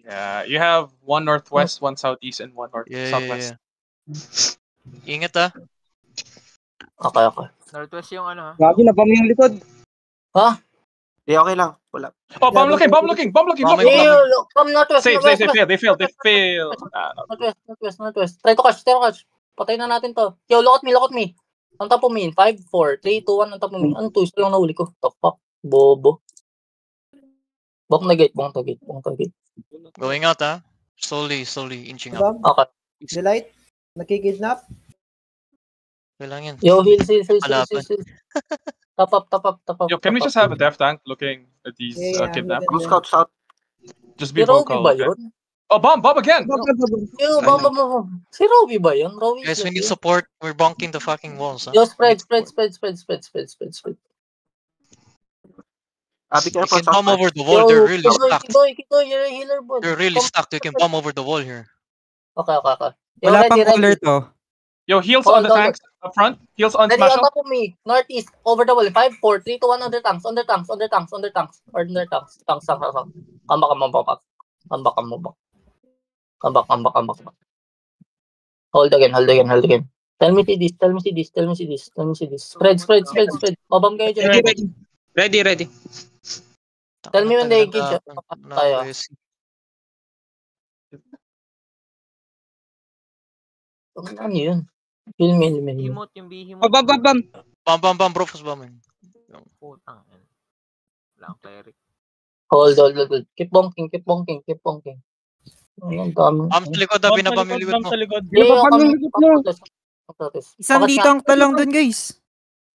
Yeah, you have one northwest, one southeast, and one southwest. Ingat ah. Okay. Northwest yung ano ha? Gabi na bomb yung likod. Ha? Di, okay lang. Wala. Oh, bomb looking. Come northwest. Save. They failed. Northwest. Try to catch. Patay na natin to. Yo, look at me. On top of me. 5, 4, 3, 2, 1. On top of me. Ano to? Isa lang nahuli ko. The fuck? Bobo. Bong na gate. Going out ah. Slowly inching up. Okay. Delight. Nakikidnap. Kailangan yan. Yo, heal. Top up. Yo, can we just have a death tank looking at these kidnappers? Go scout south. Just be Si Robby vocal. ba Okay? yun? Oh, bomb again! Yo, bomb. Si Robby ba yun? Guys, we need support. We're bonking the fucking walls. Huh? Yo, spread. Be Careful can bomb south. over the wall. They're really stacked. Kito, you're a healer, bud. They're really stacked. We can bomb over the wall here. Okay. Yo, Wala pang ready. color to. Yo, heals Hold on the on. tanks up front. Heals on Ready on special. top of me. Northeast. Over the wall. 5, 4, 3, 2, 1. Under tanks. Under tanks. Come back. Hold again. Tell me see this. Spread. Babam kayo dyan. Ready. Tell me when they engage. Tayo. Ano yun? Kill me. Behemoth, yung Behemoth. Bam. Bomb, bro. Fast bombing. Putang. Wala ang cleric. Hold. Keep bonking. Ang dami. Sa likod ah. Binabam yung likod mo. Isang litang lang dun, guys.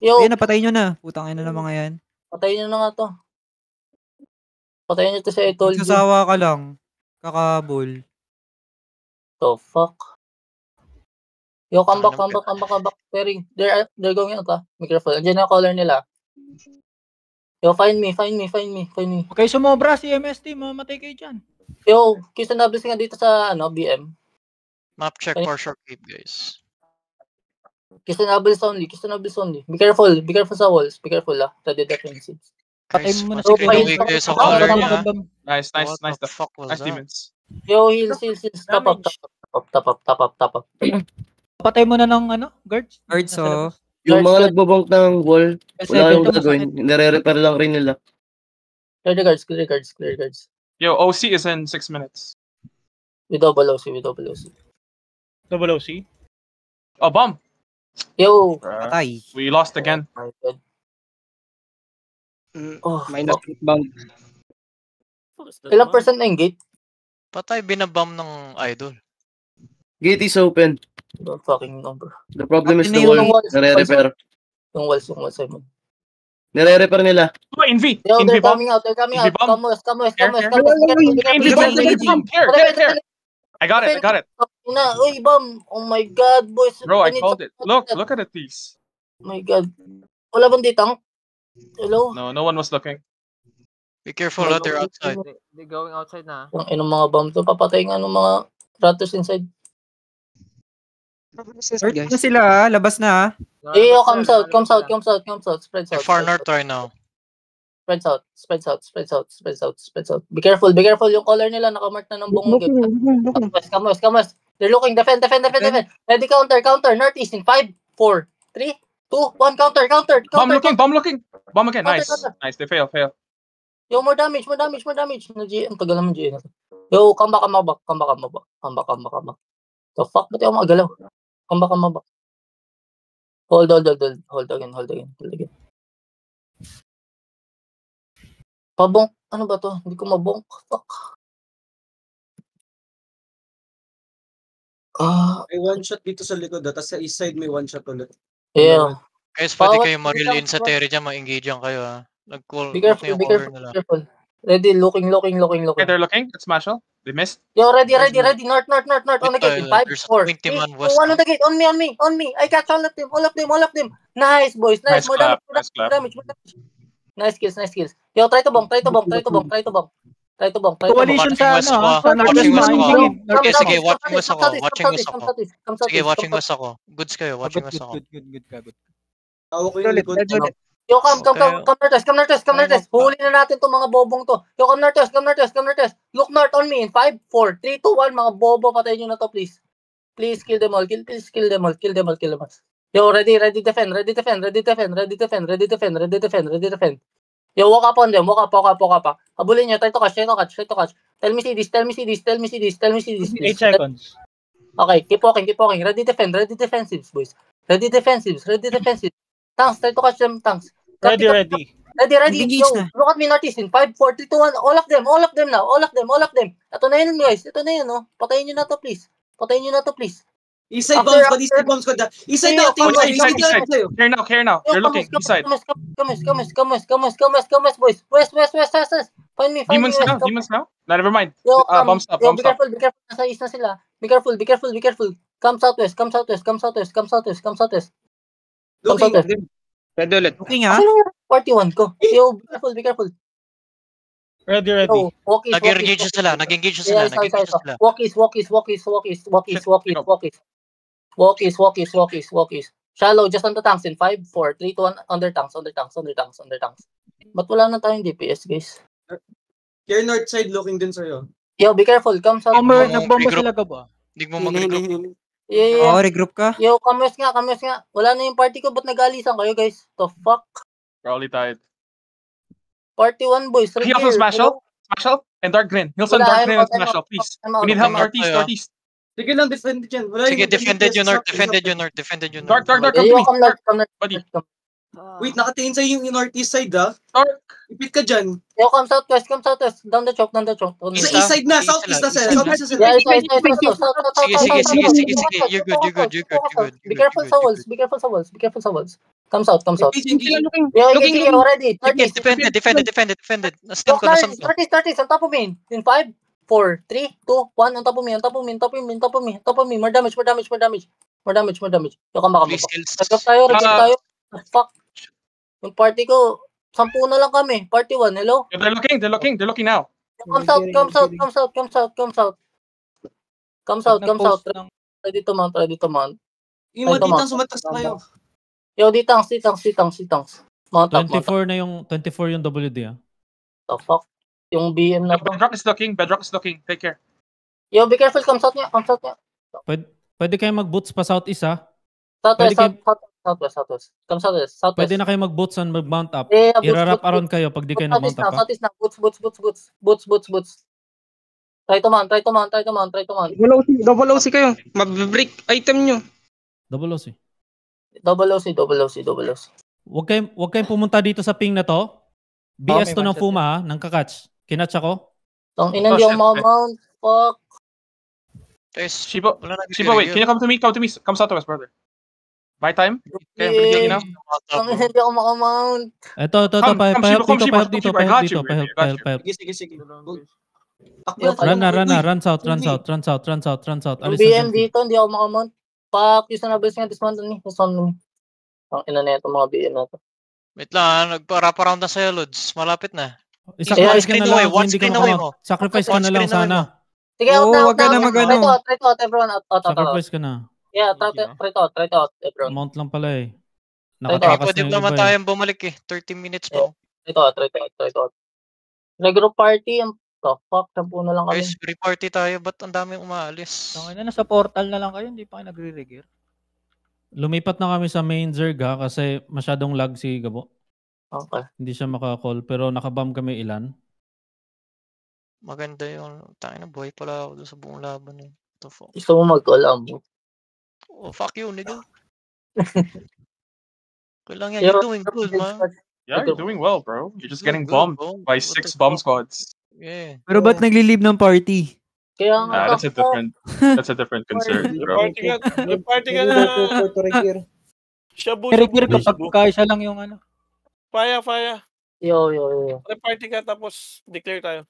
Yo, Ayun, napatay nyo na. Putang ina na mga yan. patayin nyo na nga to. Patayin nyo to sa I told you. Nagsasawa ka lang. Kakabol. The fuck? Yo, come back. Terry, they're going out Be careful. Andiyan na caller nila. Yo, find me. Okay, sumobra si MST. Mamatay kayo dyan. Yo, kisanablis nga dito sa BM. Map check for short keep, guys. Kisanablis only. Be careful sa walls. Be careful Ready defensive. Patay Guys, mo muna mas si kinuwi kayo sa color niya. Nice. What the fuck was Nice that? demons. Yo, heal. Top up. Patay mo na ng guards. Guards, oh. Yung mga nagbabonk ng wall, wala yung Ito, gagawin. Nire-repair lang rin nila. Clear the guards. Yo, OC is in 6 minutes. We double OC. Double OC. Oh, bomb! Yo. Patay. We lost again. My God. Oh, Minus bomb. ilang percent na yung gate? Patay, binabam ng idol. Gate is open. Don't fucking number. The problem is the Yung wall. walls. Nire-repair. Yung walls, Simon. Nire-repair nila. Oh, in V! Yo, In they're V bomb! coming out. Invi bomb. Come west. Here. In V bomb! Here! I got it. Uy, bomb. Oh my God, boys. Bro, I called it. Look at it, please. Oh my God. Wala bang ditang? Hello? No one was looking. Be careful, they're outside. They're going outside na. Yung inong mga bomb to. Papatay nga ng mga ratos inside. Guys. Na sila, labas na. Yo, come south. Spread They're south. far north right now. Spread south. Be careful yung color nila. Nakamark na ng buong gate. Come west. They're looking. Defend. Ready, counter. Northeast in 5, 4, 3, 2, 1. Counter. Bomb looking. Bomb again. Nice. Nice. They fail. Yo, more damage. Ang tagal naman G. Yo, come back. The fuck? Ba't ako magalaw? Come back. Hold again. Pabonk. Ano ba to? Hindi ko mabonk. Fuck. May one shot dito sa likod. Tapos sa east side may one shot ulit. Yeah. Guys, pwede kayo ma-reel in sa Terry dyan. Ma-engage yan kayo Nag-call. Be careful. Ready, looking. Okay, they're looking. It's Marshall. They missed. Yo, ready. North. On the gate in 5, 4, 3, 2, 1 west. on the gate. On me. I catch all of them. Nice, boys. Nice. More damage. Nice kills. Yo, try to bomb. Coalition sa Watching west ako. North. Okay, sige, watching west ako. Come Sige, watching west ako. Goods kayo, watching west ako. Good ka. Tawa ko yung likod. Yo, come Okay. northwest. Huli na natin tong mga bobong to. Yo, come northwest. Look north on me in 5, 4, 3, 2, 1. Mga bobo, patayin nyo na to, please. Please kill them all. Please kill them all. Yo, ready defend. Yo, walk up on them. Walk up. Habulin nyo. Try to catch. Tell me see this. 8 seconds. Okay, keep walking. Ready defensives, boys. Ready defensives. Tanks, try to catch them, tanks. Ready. Ready. Engage Yo, na. look at me northeast in 5, 4, 3, 2, 1. All of them now. All of them. Ito na yun, guys. Oh. Patayin nyo na to, please. Eastside After- bomb squad. Eastside Yeah, na, team okay, side. side. Sa'yo. Clear now. Yo, You're looking. come, East side. come, boys. West. Find me, Demons west. now. No, never mind. Yo, Bomb stop. be careful. Nasa east na sila. Be careful. Come southwest. Looking. Pwede ulit. Looking ha? Ano yung 41 ko? Yo, be careful. Ready. Yo, walkies. Nag-engage na sila. Walkies. Shallow, just on the tanks in 5, 4, 3, 2, 1. Under tanks. Ba't wala na tayong DPS, guys? Care north side looking din sa'yo. Yo, be careful. Come south. Bomber, Regroup. nagbomba sila ka ba? Hindi mo mag-regroup. Yeah. Oo, regroup ka. Yo, kames nga. Wala na yung party ko. Ba't nag-alisan kayo, guys? The fuck? Probably tied. Party 1, boys. Right Heal here. some Smashel. And Dark Green. Heal some Wala, Dark I'm Green out, and Smashel, please. I'm out. We need help I'm out, northeast. Sige lang, defend dyan. Wala Sige, yung- defended you north. Dark, Yo, come to me. come north. Buddy. Wait, nakatingin sa'yo yung northeast side, ah. Dark. Ipit ka dyan. Yo, come southwest. Down the choke. East Sa east side na, southeast na sila. Yeah, Sige. You're good. Be careful sa walls. Come south. Engage. Yo, already. Defended. Nastam ko. Northeast, on top of me. In 5, 4, 3, 2, 1, on top of me. More damage. Yo, come back. Please kills. Regroup tayo. Fuck. Yung party ko, 10 na lang kami. Party 1, hello? They're looking now. Come south. Ready to mount. Yung mga ditang sumatas na kayo. Yo, ditang. Mount up. 24 na yung 24 yung WD ah. The fuck? Yung BM na to. Bedrock is looking. Take care. Yo, be careful. Come south niya. Pwede kayo mag-boots pa southeast ah. Southwest. Come southwest. Pwede na kayo mag-boots and mag-mount up. Yeah, I-wrap around kayo pag di kayo nag-mount up ah. Southeast na. Boots. Try to mount. Double OC kayo. Mabibreak item nyo. Double OC. Double OC. Huwag kayong pumunta dito sa ping na to. BS may to ng one shot Fuma ha, ng kakatch. Kinatch ako. Tong ina, hindi ako mount. Fuck. Shibo, wait. Can you come to me? Come southwest, brother. My time? Okay, I'm gonna heal you now. Tong ina, hindi ako makamount. Ito. Pa-help dito. Sige. Run south. Yung BM dito, hindi ako makamount. Fuck, yung sanabas nga, dismount me. Ang ina na ito, mga BM na to. Wait lang, nagpa-wrap-around na sa'yo, Lods. Malapit na. I-sacrifice ka na lang. One Hindi ka screen away mo. Sacrifice ka na lang sana. Sige, Wag ka na mag-ano. Try to out, everyone. Out. Sacrifice ka na. Yeah, try to out, everyone. Mount lang pala eh. Okay, Nakatakas pwede na yung naman iba eh. tayong bumalik eh. 30 minutes pa. Try to out. Regroup party, ang fuck, 10 na lang kami. Guys, pre-party tayo. Ba't ang daming umaalis? Tangina, nasa portal na lang kayo, hindi pa kayo nagre-regear. Lumipat na kami sa main Zerg ha, kasi masyadong lag si Gabo. Okay. Hindi siya maka-call pero nakabam kami ilan. Maganda yung... Tangina, buhay pala ako doon sa buong laban eh. What the fuck? Gusto mo mag-call ang Oh, fuck you, nigga. Kailangan yan. You're doing good, man. Yeah, you're doing well, bro. You're just getting bombed by 6 bomb squads. Yeah. Pero ba't nagli-leave ng party? Kaya nga, That's a different concern, bro. May party ka na. Shabu. Regear kapag kaya siya lang yung ano. Fire. Yo. May party ka tapos declare tayo.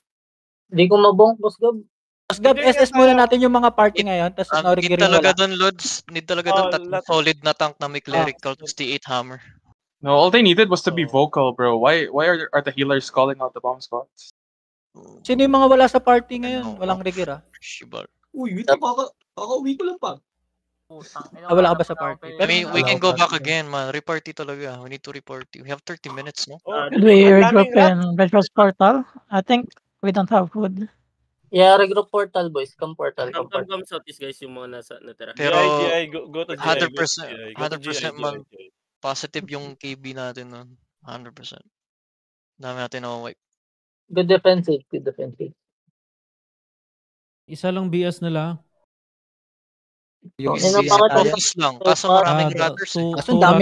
Di ko mabong, Boss Gab. Mas Gab, SS muna natin yung mga party ngayon, tapos Ang need na-regear talaga wala. doon, Lods. Need talaga doon tatlong solid na tank na may clerical tapos T8 hammer. No, all they needed was to be vocal, bro. Why are the healers calling out the bomb squads? Sino yung mga wala sa party ngayon? Walang regear ah. Shibar. Uy, wait lang, kakauwi ko lang pa. Putang. Wala ka ba sa party? We can go back again, man. Reparty talaga. We need to reparty. We have 30 minutes, no? Oh, Should we ang regroup daming in Red Cross Portal? I think we don't have food. Yeah, regroup portal, boys. Come portal, come portal. Come southeast, guys, yung mga nasa natira. Pero GI, go to GI. 100%, 100% man positive yung KB natin nun. 100%. Dami natin na-wipe. Good defensive, good defensive. Isa lang BS nila. Yung lang, kaso maraming rudders. Kaso ang daming